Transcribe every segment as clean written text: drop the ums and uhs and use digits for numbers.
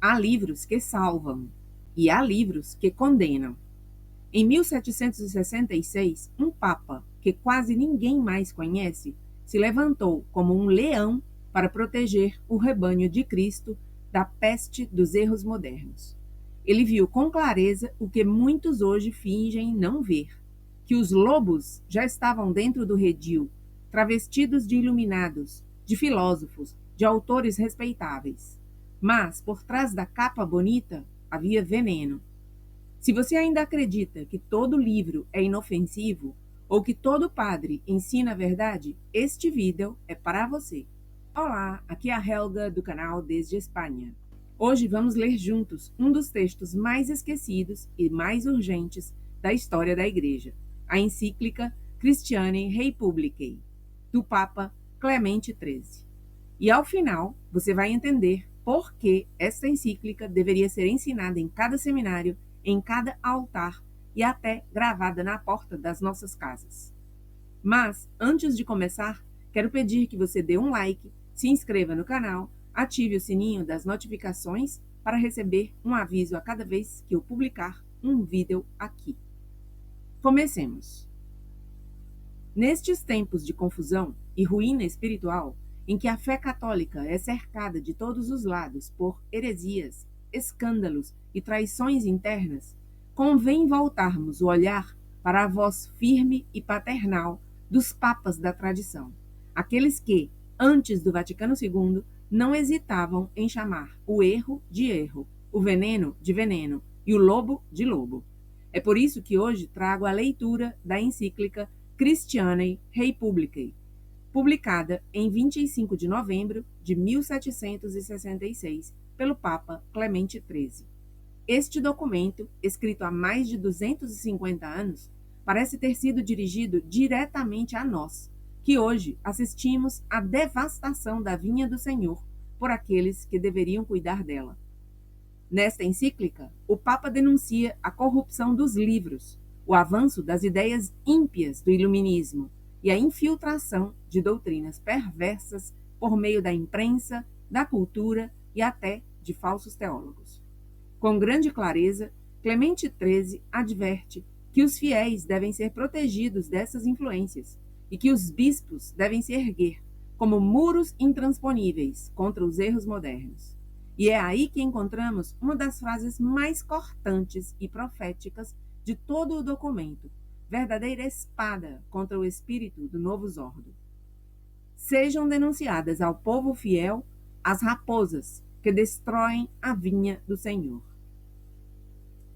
Há livros que salvam e há livros que condenam. Em 1766, um papa, que quase ninguém mais conhece, se levantou como um leão para proteger o rebanho de Cristo da peste dos erros modernos. Ele viu com clareza o que muitos hoje fingem não ver, que os lobos já estavam dentro do redil, travestidos de iluminados, de filósofos, de autores respeitáveis. Mas, por trás da capa bonita, havia veneno. Se você ainda acredita que todo livro é inofensivo ou que todo padre ensina a verdade, este vídeo é para você. Olá, aqui é a Helga do canal Desde Espanha. Hoje vamos ler juntos um dos textos mais esquecidos e mais urgentes da história da Igreja, a encíclica Christianae Republicae, do Papa Clemente XIII. E ao final, você vai entender por que esta encíclica deveria ser ensinada em cada seminário, em cada altar e até gravada na porta das nossas casas. Mas, antes de começar, quero pedir que você dê um like, se inscreva no canal, ative o sininho das notificações para receber um aviso a cada vez que eu publicar um vídeo aqui. Comecemos! Nestes tempos de confusão e ruína espiritual, em que a fé católica é cercada de todos os lados por heresias, escândalos e traições internas, convém voltarmos o olhar para a voz firme e paternal dos papas da tradição, aqueles que, antes do Vaticano II, não hesitavam em chamar o erro de erro, o veneno de veneno e o lobo de lobo. É por isso que hoje trago a leitura da encíclica Christianae Republicae, publicada em 25 de novembro de 1766 pelo Papa Clemente XIII. Este documento, escrito há mais de 250 anos, parece ter sido dirigido diretamente a nós, que hoje assistimos à devastação da vinha do Senhor por aqueles que deveriam cuidar dela. Nesta encíclica, o Papa denuncia a corrupção dos livros, o avanço das ideias ímpias do iluminismo e a infiltração de doutrinas perversas por meio da imprensa, da cultura e até de falsos teólogos. Com grande clareza, Clemente XIII adverte que os fiéis devem ser protegidos dessas influências e que os bispos devem se erguer como muros intransponíveis contra os erros modernos. E é aí que encontramos uma das frases mais cortantes e proféticas de todo o documento, verdadeira espada contra o espírito do novo Zordo. Sejam denunciadas ao povo fiel as raposas que destroem a vinha do Senhor.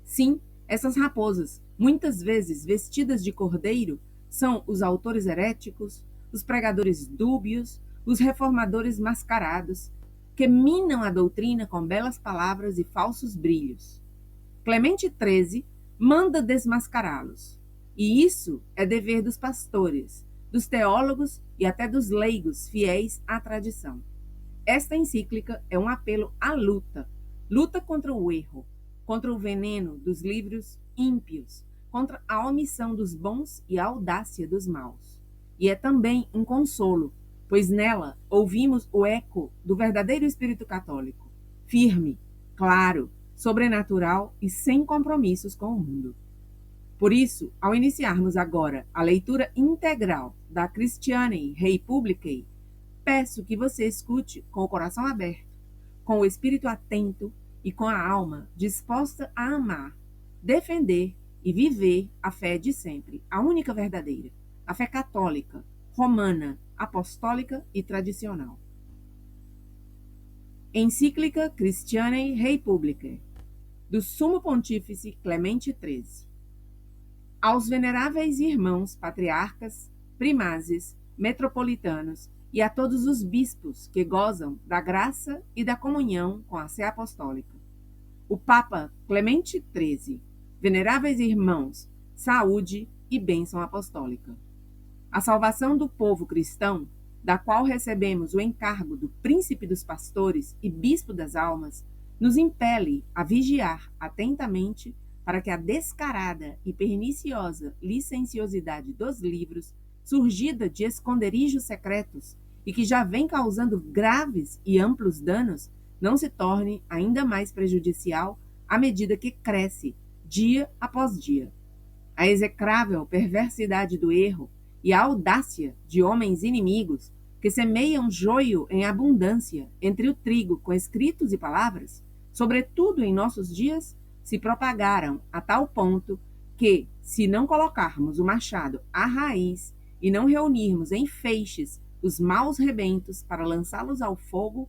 Sim, essas raposas, muitas vezes vestidas de cordeiro, são os autores heréticos, os pregadores dúbios, os reformadores mascarados, que minam a doutrina com belas palavras e falsos brilhos. Clemente XIII manda desmascará-los. E isso é dever dos pastores, dos teólogos e até dos leigos fiéis à tradição. Esta encíclica é um apelo à luta, luta contra o erro, contra o veneno dos livros ímpios, contra a omissão dos bons e a audácia dos maus. E é também um consolo, pois nela ouvimos o eco do verdadeiro espírito católico, firme, claro, sobrenatural e sem compromissos com o mundo. Por isso, ao iniciarmos agora a leitura integral da Christianae Republicae, peço que você escute com o coração aberto, com o espírito atento e com a alma disposta a amar, defender e viver a fé de sempre, a única verdadeira, a fé católica, romana, apostólica e tradicional. Encíclica Christianae Republicae, do Sumo Pontífice Clemente XIII. Aos veneráveis irmãos patriarcas, primazes, metropolitanos e a todos os bispos que gozam da graça e da comunhão com a Sé Apostólica. O Papa Clemente XIII, veneráveis irmãos, saúde e bênção apostólica. A salvação do povo cristão, da qual recebemos o encargo do príncipe dos pastores e bispo das almas, nos impele a vigiar atentamente para que a descarada e perniciosa licenciosidade dos livros, surgida de esconderijos secretos e que já vem causando graves e amplos danos, não se torne ainda mais prejudicial à medida que cresce, dia após dia. A execrável perversidade do erro e a audácia de homens inimigos que semeiam joio em abundância entre o trigo com escritos e palavras, sobretudo em nossos dias, se propagaram a tal ponto que, se não colocarmos o machado à raiz e não reunirmos em feixes os maus rebentos para lançá-los ao fogo,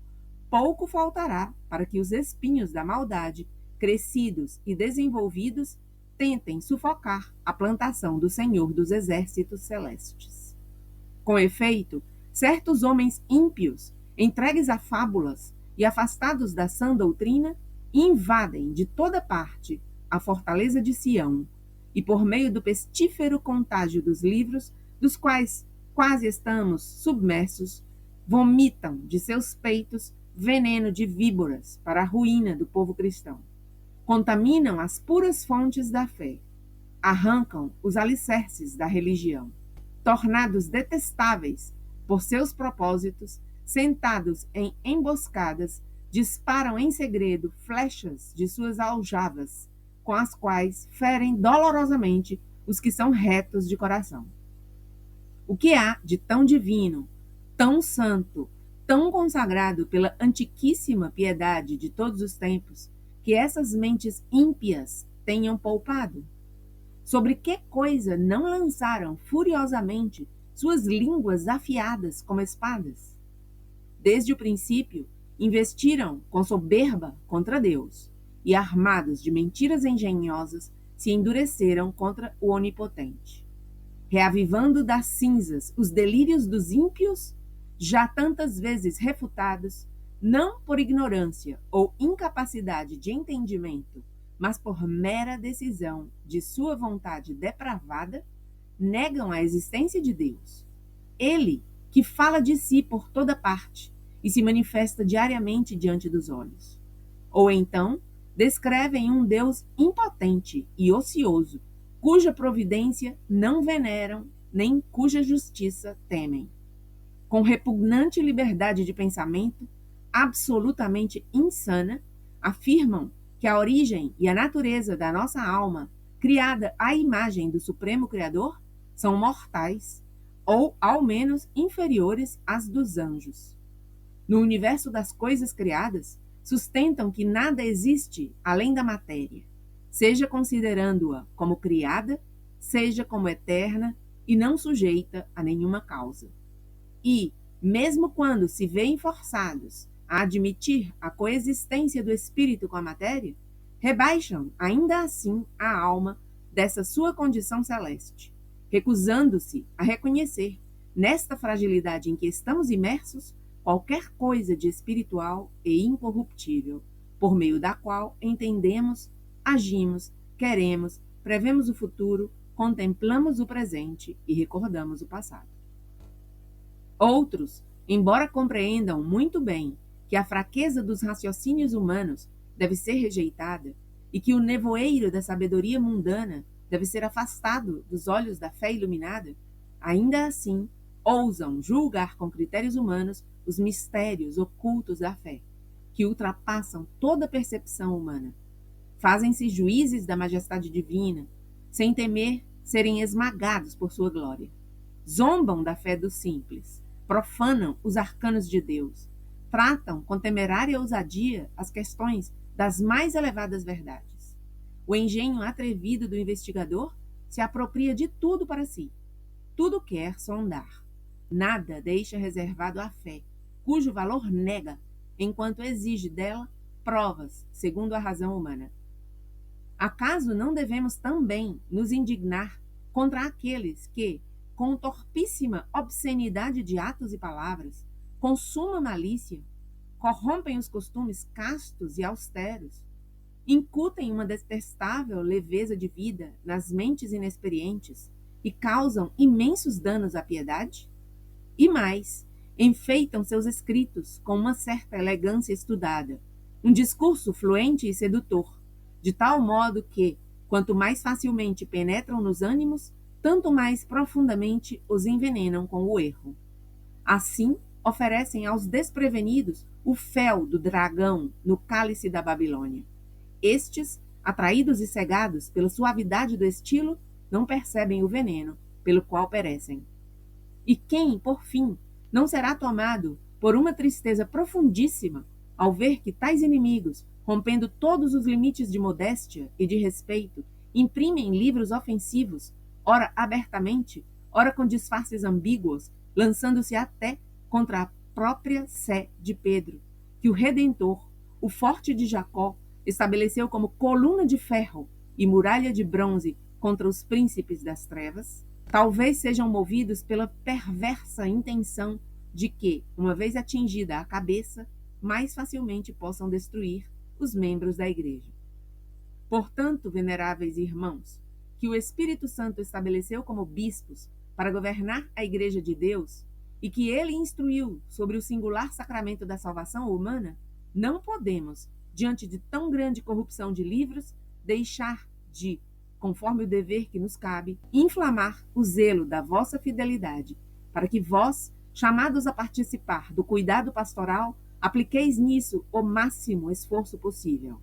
pouco faltará para que os espinhos da maldade, crescidos e desenvolvidos, tentem sufocar a plantação do Senhor dos Exércitos Celestes. Com efeito, certos homens ímpios, entregues a fábulas e afastados da sã doutrina, invadem de toda parte a fortaleza de Sião, e por meio do pestífero contágio dos livros, dos quais quase estamos submersos, vomitam de seus peitos veneno de víboras para a ruína do povo cristão. Contaminam as puras fontes da fé, arrancam os alicerces da religião, tornados detestáveis por seus propósitos, sentados em emboscadas, disparam em segredo flechas de suas aljavas, com as quais ferem dolorosamente os que são retos de coração. O que há de tão divino, tão santo, tão consagrado pela antiquíssima piedade de todos os tempos, que essas mentes ímpias tenham poupado? Sobre que coisa não lançaram furiosamente suas línguas afiadas como espadas? Desde o princípio, investiram com soberba contra Deus, e armados de mentiras engenhosas, se endureceram contra o Onipotente. Reavivando das cinzas os delírios dos ímpios, já tantas vezes refutados, não por ignorância ou incapacidade de entendimento, mas por mera decisão de sua vontade depravada, negam a existência de Deus. Ele, que fala de si por toda parte e se manifesta diariamente diante dos olhos. Ou então, descrevem um Deus impotente e ocioso, cuja providência não veneram, nem cuja justiça temem. Com repugnante liberdade de pensamento, absolutamente insana, afirmam que a origem e a natureza da nossa alma, criada à imagem do Supremo Criador, são mortais, ou ao menos inferiores às dos anjos. No universo das coisas criadas, sustentam que nada existe além da matéria, seja considerando-a como criada, seja como eterna e não sujeita a nenhuma causa. E, mesmo quando se veem forçados a admitir a coexistência do espírito com a matéria, rebaixam ainda assim a alma dessa sua condição celeste, recusando-se a reconhecer, nesta fragilidade em que estamos imersos, qualquer coisa de espiritual e incorruptível, por meio da qual entendemos, agimos, queremos, prevemos o futuro, contemplamos o presente e recordamos o passado. Outros, embora compreendam muito bem que a fraqueza dos raciocínios humanos deve ser rejeitada e que o nevoeiro da sabedoria mundana deve ser afastado dos olhos da fé iluminada, ainda assim ousam julgar com critérios humanos os mistérios ocultos da fé, que ultrapassam toda percepção humana. Fazem-se juízes da majestade divina, sem temer serem esmagados por sua glória. Zombam da fé dos simples, profanam os arcanos de Deus, tratam com temerária ousadia as questões das mais elevadas verdades. O engenho atrevido do investigador se apropria de tudo para si. Tudo quer sondar. Nada deixa reservado à fé, cujo valor nega, enquanto exige dela provas segundo a razão humana. Acaso não devemos também nos indignar contra aqueles que, com torpíssima obscenidade de atos e palavras, com suma malícia, corrompem os costumes castos e austeros, incutem uma detestável leveza de vida nas mentes inexperientes e causam imensos danos à piedade? E mais, enfeitam seus escritos com uma certa elegância estudada, um discurso fluente e sedutor, de tal modo que, quanto mais facilmente penetram nos ânimos, tanto mais profundamente os envenenam com o erro. Assim, oferecem aos desprevenidos o fel do dragão no cálice da Babilônia. Estes, atraídos e cegados pela suavidade do estilo, não percebem o veneno pelo qual perecem. E quem, por fim, não será tomado por uma tristeza profundíssima ao ver que tais inimigos, rompendo todos os limites de modéstia e de respeito, imprimem livros ofensivos, ora abertamente, ora com disfarces ambíguos, lançando-se até contra a própria sé de Pedro, que o Redentor, o forte de Jacó, estabeleceu como coluna de ferro e muralha de bronze contra os príncipes das trevas? Talvez sejam movidos pela perversa intenção de que, uma vez atingida a cabeça, mais facilmente possam destruir os membros da igreja. Portanto, veneráveis irmãos, que o Espírito Santo estabeleceu como bispos para governar a igreja de Deus e que ele instruiu sobre o singular sacramento da salvação humana, não podemos, diante de tão grande corrupção de livros, deixar de, conforme o dever que nos cabe, inflamar o zelo da vossa fidelidade, para que vós, chamados a participar do cuidado pastoral, apliqueis nisso o máximo esforço possível.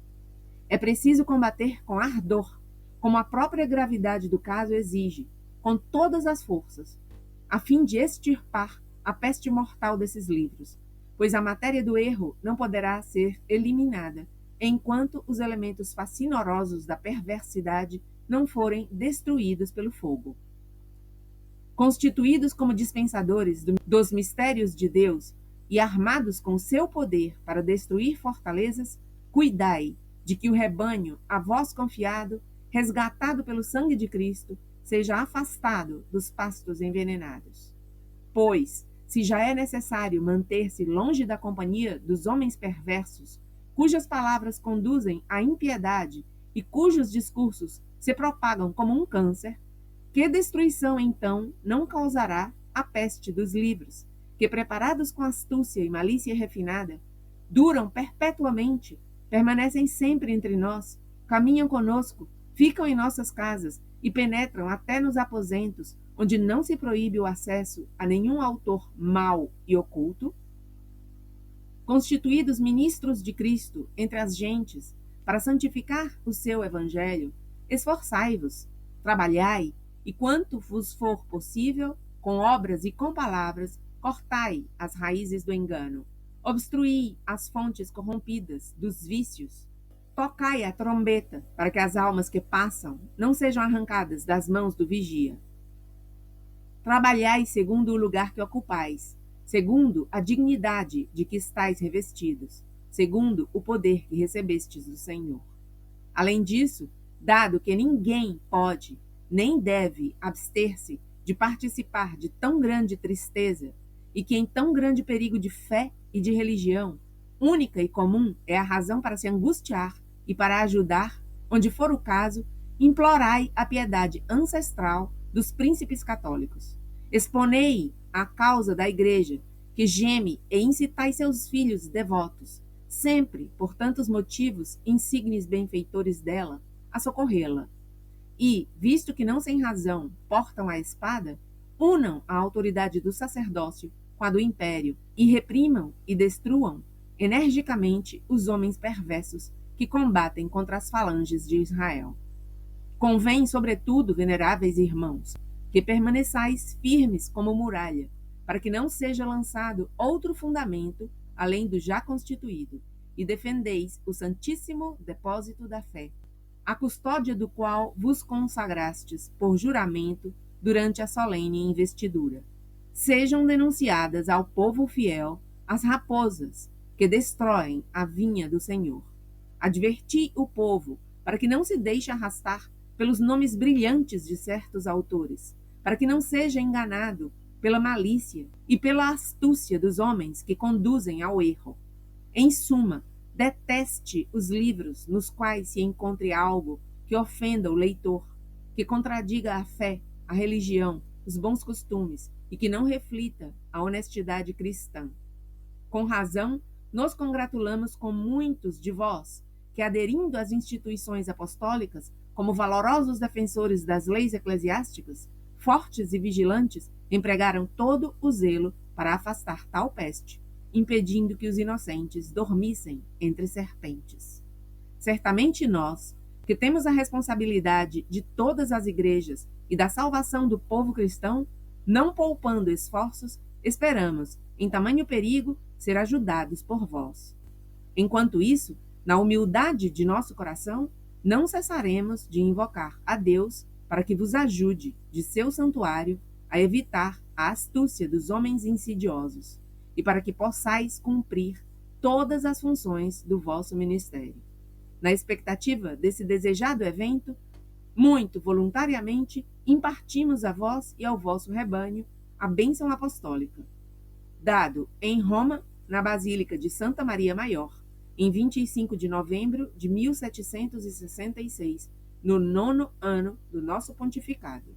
É preciso combater com ardor, como a própria gravidade do caso exige, com todas as forças, a fim de extirpar a peste mortal desses livros, pois a matéria do erro não poderá ser eliminada enquanto os elementos fascinorosos da perversidade não forem destruídos pelo fogo. Constituídos como dispensadores dos mistérios de Deus e armados com seu poder para destruir fortalezas, cuidai de que o rebanho, a vós confiado, resgatado pelo sangue de Cristo, seja afastado dos pastos envenenados. Pois, se já é necessário manter-se longe da companhia dos homens perversos, cujas palavras conduzem à impiedade e cujos discursos se propagam como um câncer, que destruição, então, não causará a peste dos livros, que, preparados com astúcia e malícia refinada, duram perpetuamente, permanecem sempre entre nós, caminham conosco, ficam em nossas casas e penetram até nos aposentos, onde não se proíbe o acesso a nenhum autor mau e oculto? Constituídos ministros de Cristo entre as gentes, para santificar o seu evangelho, esforçai-vos, trabalhai, e quanto vos for possível, com obras e com palavras, cortai as raízes do engano, obstruí as fontes corrompidas dos vícios, tocai a trombeta, para que as almas que passam não sejam arrancadas das mãos do vigia. Trabalhai segundo o lugar que ocupais, segundo a dignidade de que estáis revestidos, segundo o poder que recebestes do Senhor. Além disso, dado que ninguém pode nem deve abster-se de participar de tão grande tristeza, e que em tão grande perigo de fé e de religião, única e comum é a razão para se angustiar e para ajudar, onde for o caso, implorai a piedade ancestral dos príncipes católicos. Exponei a causa da igreja, que geme, e incitai seus filhos devotos, sempre, por tantos motivos, insignes benfeitores dela, a socorrê-la. E, visto que não sem razão portam a espada, unam a autoridade do sacerdócio com a do império e reprimam e destruam energicamente os homens perversos que combatem contra as falanges de Israel. Convém, sobretudo, veneráveis irmãos, que permaneçais firmes como muralha, para que não seja lançado outro fundamento além do já constituído, e defendeis o santíssimo depósito da fé, a custódia do qual vos consagrastes por juramento durante a solene investidura. Sejam denunciadas ao povo fiel as raposas que destroem a vinha do Senhor. Adverti o povo para que não se deixe arrastar pelos nomes brilhantes de certos autores, para que não seja enganado pela malícia e pela astúcia dos homens que conduzem ao erro. Em suma, deteste os livros nos quais se encontre algo que ofenda o leitor, que contradiga a fé, a religião, os bons costumes e que não reflita a honestidade cristã. Com razão, nos congratulamos com muitos de vós que, aderindo às instituições apostólicas como valorosos defensores das leis eclesiásticas, fortes e vigilantes, empregaram todo o zelo para afastar tal peste, impedindo que os inocentes dormissem entre serpentes. Certamente nós, que temos a responsabilidade de todas as igrejas e da salvação do povo cristão, não poupando esforços, esperamos, em tamanho perigo, ser ajudados por vós. Enquanto isso, na humildade de nosso coração, não cessaremos de invocar a Deus para que vos ajude, de seu santuário, a evitar a astúcia dos homens insidiosos e para que possais cumprir todas as funções do vosso ministério. Na expectativa desse desejado evento, muito voluntariamente impartimos a vós e ao vosso rebanho a bênção apostólica, dado em Roma, na Basílica de Santa Maria Maior, em 25 de novembro de 1766, no 9º ano do nosso pontificado.